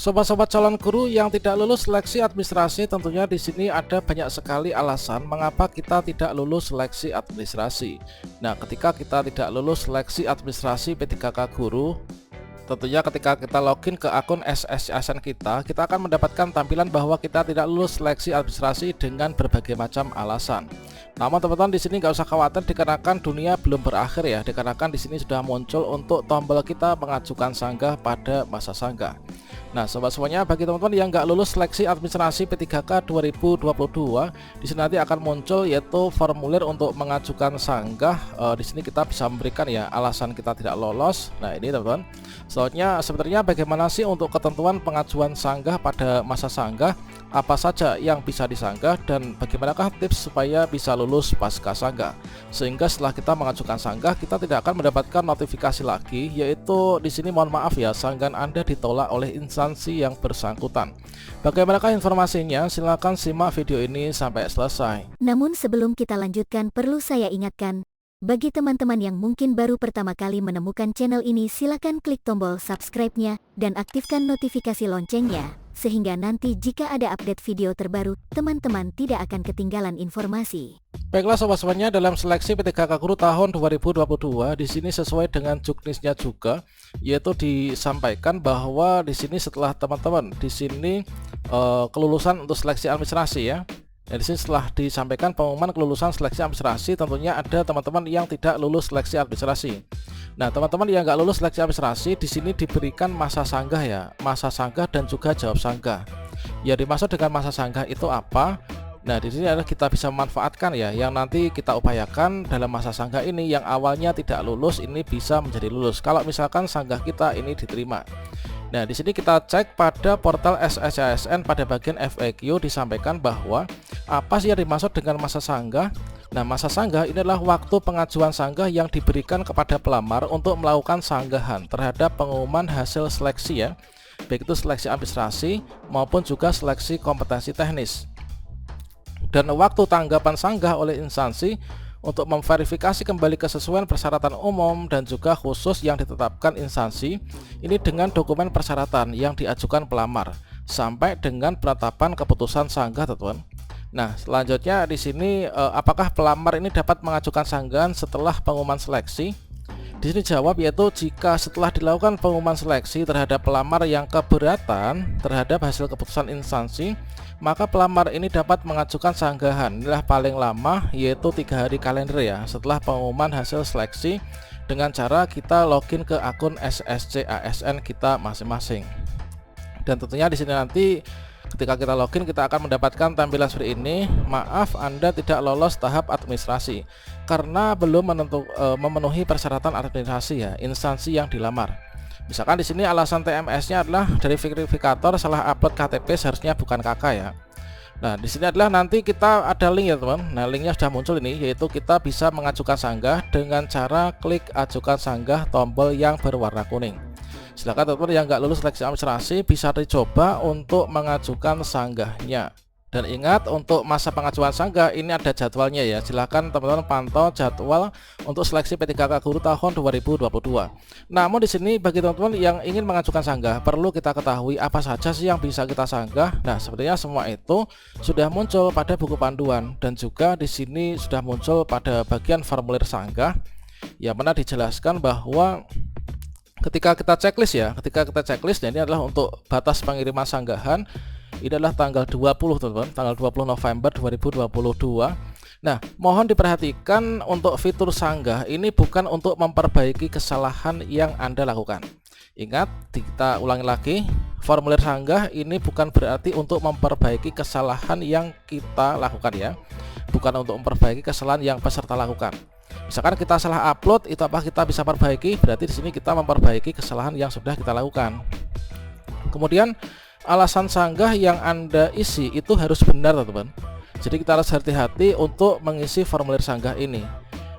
Sobat-sobat calon guru yang tidak lulus seleksi administrasi, tentunya di sini ada banyak sekali alasan mengapa kita tidak lulus seleksi administrasi. Nah, ketika kita tidak lulus seleksi administrasi P3K Guru, tentunya ketika kita login ke akun SSCASN kita akan mendapatkan tampilan bahwa kita tidak lulus seleksi administrasi dengan berbagai macam alasan. Namun teman-teman di sini nggak usah khawatir dikarenakan dunia belum berakhir ya, dikarenakan di sini sudah muncul untuk tombol kita mengajukan sanggah pada masa sanggah. Nah, sobat semuanya, bagi teman-teman yang nggak lulus seleksi administrasi P3K 2022, di sini nanti akan muncul yaitu formulir untuk mengajukan sanggah. Di sini kita bisa memberikan ya alasan kita tidak lolos. Nah, ini teman-teman. Sebenarnya bagaimana sih untuk ketentuan pengajuan sanggah pada masa sanggah? Apa saja yang bisa disanggah dan bagaimanakah tips supaya bisa lulus pasca sanggah? Sehingga setelah kita mengajukan sanggah, kita tidak akan mendapatkan notifikasi lagi, yaitu di sini mohon maaf ya, sanggahan Anda ditolak oleh instansi yang bersangkutan. Bagaimanakah informasinya? Silakan simak video ini sampai selesai. Namun sebelum kita lanjutkan, perlu saya ingatkan, bagi teman-teman yang mungkin baru pertama kali menemukan channel ini, silakan klik tombol subscribe-nya dan aktifkan notifikasi loncengnya, sehingga nanti jika ada update video terbaru, teman-teman tidak akan ketinggalan informasi. Baiklah sobat-sobatnya, dalam seleksi P3K Guru tahun 2022 di sini sesuai dengan juknisnya juga, yaitu disampaikan bahwa di sini setelah teman-teman di sini kelulusan untuk seleksi administrasi ya. Nah, di sini setelah disampaikan pengumuman kelulusan seleksi administrasi, tentunya ada teman-teman yang tidak lulus seleksi administrasi. Nah, teman-teman yang nggak lulus seleksi administrasi di sini diberikan masa sanggah ya, masa sanggah dan juga jawab sanggah. Ya, dimaksud dengan masa sanggah itu apa? Nah, di sini adalah kita bisa memanfaatkan ya, yang nanti kita upayakan dalam masa sanggah ini yang awalnya tidak lulus ini bisa menjadi lulus. Kalau misalkan sanggah kita ini diterima. Nah, di sini kita cek pada portal SSCASN pada bagian FAQ disampaikan bahwa apa sih yang dimaksud dengan masa sanggah? Nah, masa sanggah ini adalah waktu pengajuan sanggah yang diberikan kepada pelamar untuk melakukan sanggahan terhadap pengumuman hasil seleksi ya, baik itu seleksi administrasi maupun juga seleksi kompetensi teknis. Dan waktu tanggapan sanggah oleh instansi untuk memverifikasi kembali kesesuaian persyaratan umum dan juga khusus yang ditetapkan instansi ini dengan dokumen persyaratan yang diajukan pelamar sampai dengan penetapan keputusan sanggah, teman-teman. Nah, selanjutnya di sini apakah pelamar ini dapat mengajukan sanggahan setelah pengumuman seleksi? Di sini jawab yaitu jika setelah dilakukan pengumuman seleksi terhadap pelamar yang keberatan terhadap hasil keputusan instansi, maka pelamar ini dapat mengajukan sanggahan. Inilah paling lama yaitu 3 hari kalender ya setelah pengumuman hasil seleksi dengan cara kita login ke akun SSCASN kita masing-masing. Dan tentunya di sini nanti ketika kita login kita akan mendapatkan tampilan seperti ini. Maaf, Anda tidak lolos tahap administrasi karena belum memenuhi persyaratan administrasi ya instansi yang dilamar. Misalkan di sini alasan TMS-nya adalah dari verifikator salah upload KTP, seharusnya bukan kakak ya. Nah, di sini adalah nanti kita ada link ya teman. Nah, linknya sudah muncul ini, yaitu kita bisa mengajukan sanggah dengan cara klik ajukan sanggah tombol yang berwarna kuning. Silakan teman-teman yang nggak lulus seleksi administrasi bisa dicoba untuk mengajukan sanggahnya. Dan ingat, untuk masa pengajuan sanggah ini ada jadwalnya ya. Silakan teman-teman pantau jadwal untuk seleksi P3K Guru tahun 2022. Namun di sini bagi teman-teman yang ingin mengajukan sanggah perlu kita ketahui apa saja sih yang bisa kita sanggah. Nah, sebenarnya semua itu sudah muncul pada buku panduan dan juga di sini sudah muncul pada bagian formulir sanggah yang mana dijelaskan bahwa ketika kita checklist ya, nah ini adalah untuk batas pengiriman sanggahan. Ini adalah tanggal 20 teman-teman, tanggal 20 November 2022. Nah, mohon diperhatikan untuk fitur sanggah ini bukan untuk memperbaiki kesalahan yang Anda lakukan. Ingat, kita ulangi lagi, formulir sanggah ini bukan berarti untuk memperbaiki kesalahan yang kita lakukan ya. Bukan untuk memperbaiki kesalahan yang peserta lakukan. Misalkan kita salah upload, itu apa kita bisa perbaiki? Berarti di sini kita memperbaiki kesalahan yang sudah kita lakukan. Kemudian alasan sanggah yang Anda isi itu harus benar teman-teman. Jadi kita harus hati-hati untuk mengisi formulir sanggah ini.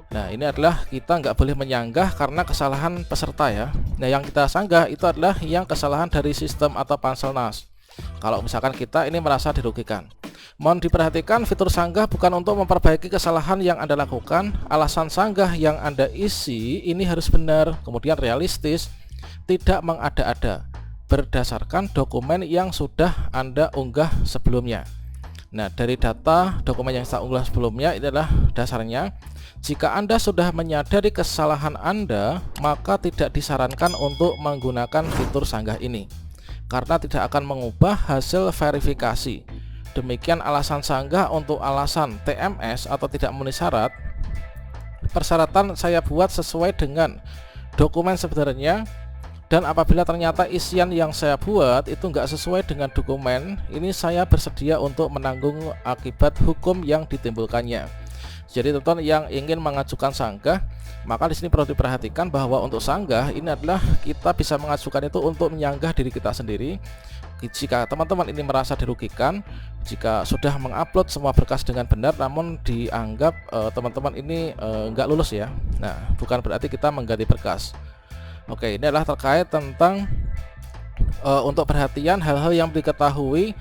Nah, ini adalah kita nggak boleh menyanggah karena kesalahan peserta ya. Nah, yang kita sanggah itu adalah yang kesalahan dari sistem atau Panselnas. Kalau misalkan kita ini merasa dirugikan, mohon diperhatikan fitur sanggah bukan untuk memperbaiki kesalahan yang Anda lakukan. Alasan sanggah yang Anda isi ini harus benar, kemudian realistis, tidak mengada-ada. berdasarkan dokumen yang sudah Anda unggah sebelumnya. Nah, dari data dokumen yang saya unggah sebelumnya ini adalah dasarnya. Jika Anda sudah menyadari kesalahan Anda, maka tidak disarankan untuk menggunakan fitur sanggah ini karena tidak akan mengubah hasil verifikasi. Demikian alasan sanggah. Untuk alasan TMS atau tidak memenuhi syarat, persyaratan saya buat sesuai dengan dokumen sebenarnya, dan apabila ternyata isian yang saya buat itu nggak sesuai dengan dokumen, ini saya bersedia untuk menanggung akibat hukum yang ditimbulkannya. Jadi teman-teman yang ingin mengajukan sanggah, maka di sini perlu diperhatikan bahwa untuk sanggah ini adalah kita bisa mengajukan itu untuk menyanggah diri kita sendiri. Jika teman-teman ini merasa dirugikan, jika sudah mengupload semua berkas dengan benar namun dianggap teman-teman ini nggak lulus ya, nah bukan berarti kita mengganti berkas. Oke, ini adalah terkait tentang untuk perhatian hal-hal yang diketahui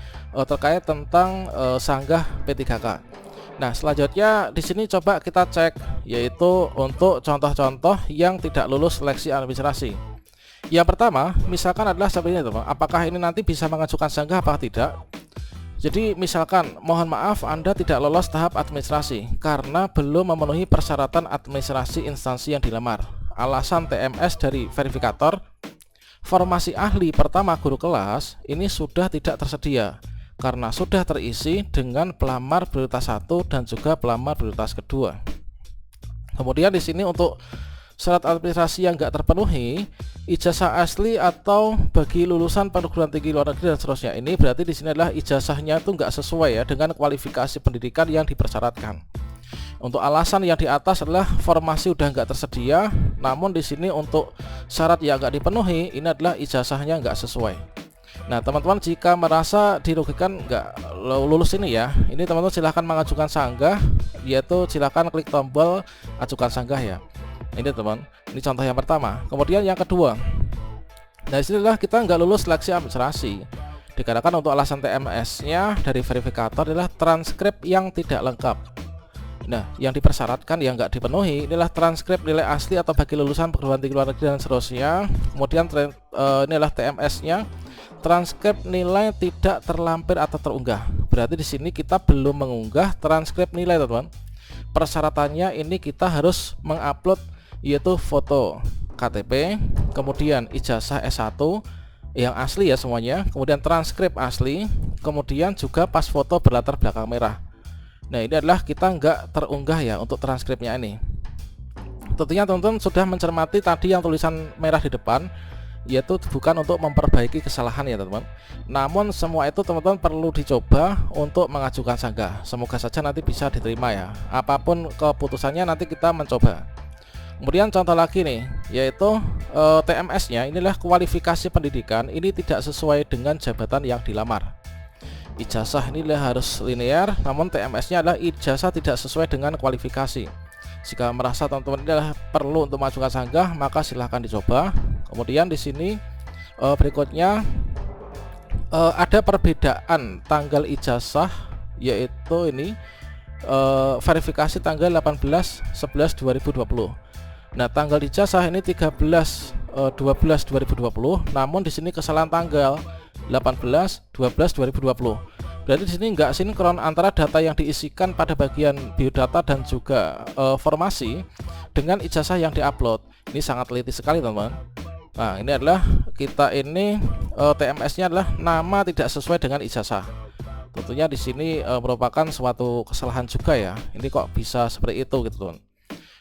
terkait tentang sanggah P3K. Nah, selanjutnya di sini coba kita cek, yaitu untuk contoh-contoh yang tidak lulus seleksi administrasi. Yang pertama, misalkan adalah seperti ini, teman. Apakah ini nanti bisa mengajukan sanggah apa tidak? Jadi misalkan, mohon maaf Anda tidak lolos tahap administrasi karena belum memenuhi persyaratan administrasi instansi yang dilamar. Alasan TMS dari verifikator, formasi ahli pertama guru kelas ini sudah tidak tersedia karena sudah terisi dengan pelamar prioritas 1 dan juga pelamar prioritas kedua. Kemudian di sini untuk syarat administrasi yang enggak terpenuhi, ijazah asli atau bagi lulusan perguruan tinggi luar negeri dan seterusnya, ini berarti di sini adalah ijazahnya itu enggak sesuai ya dengan kualifikasi pendidikan yang dipersyaratkan. Untuk alasan yang di atas adalah formasi udah enggak tersedia, namun di sini untuk syarat yang enggak dipenuhi, ini adalah ijazahnya enggak sesuai. Nah, teman-teman jika merasa dirugikan enggak lulus ini ya, ini teman-teman silahkan mengajukan sanggah, yaitu silahkan klik tombol ajukan sanggah ya. Ini teman, ini contoh yang pertama. Kemudian yang kedua, nah disinilah kita nggak lulus seleksi administrasi dikarenakan untuk alasan TMS-nya dari verifikator adalah transkrip yang tidak lengkap. Nah, yang dipersyaratkan yang nggak dipenuhi inilah transkrip nilai asli atau bagi lulusan perguruan tinggi luar negeri dan seterusnya. Kemudian inilah TMS-nya, transkrip nilai tidak terlampir atau terunggah. Berarti di sini kita belum mengunggah transkrip nilai, teman-teman. Persyaratannya ini kita harus mengupload yaitu foto KTP, kemudian ijazah S1 yang asli ya semuanya, kemudian transkrip asli, kemudian juga pas foto berlatar belakang merah. Nah, ini adalah kita nggak terunggah ya untuk transkripnya ini. Tentunya teman-teman sudah mencermati tadi yang tulisan merah di depan, yaitu bukan untuk memperbaiki kesalahan ya teman-teman, namun semua itu teman-teman perlu dicoba untuk mengajukan sanggah. Semoga saja nanti bisa diterima ya, apapun keputusannya nanti kita mencoba. Kemudian contoh lagi nih, yaitu TMS-nya inilah kualifikasi pendidikan ini tidak sesuai dengan jabatan yang dilamar. Ijazah ini harus linear, namun TMS-nya adalah ijazah tidak sesuai dengan kualifikasi. Jika merasa teman-teman ini adalah perlu untuk mengajukan sanggah, maka silahkan dicoba. Kemudian di sini berikutnya ada perbedaan tanggal ijazah, yaitu ini verifikasi tanggal 18/11/2020. Nah, tanggal ijazah ini 13/12/2020, namun di sini kesalahan tanggal 18/12/2020. Berarti di sini nggak sinkron antara data yang diisikan pada bagian biodata dan juga formasi dengan ijazah yang diupload. Ini sangat teliti sekali, teman-teman. Nah, ini adalah kita ini TMS-nya adalah nama tidak sesuai dengan ijazah. Tentunya di sini merupakan suatu kesalahan juga ya. Ini kok bisa seperti itu gitu, teman.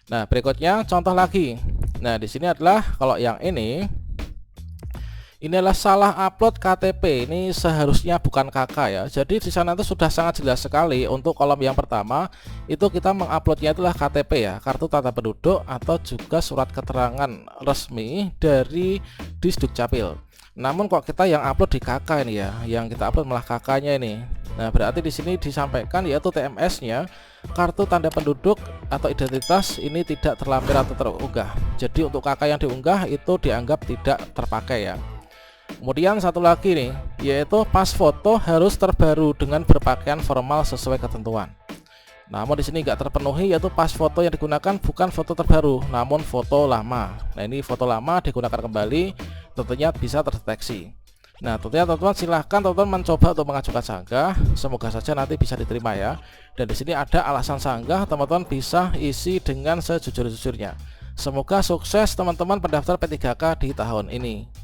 Nah, berikutnya contoh lagi. Nah, di sini adalah kalau yang ini adalah salah upload KTP. Ini seharusnya bukan KK ya. Jadi di sana itu sudah sangat jelas sekali. Untuk kolom yang pertama itu kita menguploadnya itulah KTP ya, kartu tanda penduduk atau juga surat keterangan resmi dari Disdukcapil. Namun kok kita yang upload di KK ini ya, yang kita upload malah KK-nya ini. Nah, berarti di sini disampaikan yaitu TMS-nya kartu tanda penduduk atau identitas ini tidak terlampir atau terunggah. Jadi untuk KK yang diunggah itu dianggap tidak terpakai ya. Kemudian satu lagi nih, yaitu pas foto harus terbaru dengan berpakaian formal sesuai ketentuan. Namun di sini nggak terpenuhi, yaitu pas foto yang digunakan bukan foto terbaru, namun foto lama. Nah, ini foto lama digunakan kembali, tentunya bisa terdeteksi. Nah, tentunya teman-teman silahkan teman-teman mencoba untuk mengajukan sanggah. Semoga saja nanti bisa diterima ya. Dan di sini ada alasan sanggah, teman-teman bisa isi dengan sejujur-jujurnya. Semoga sukses teman-teman pendaftar P3K di tahun ini.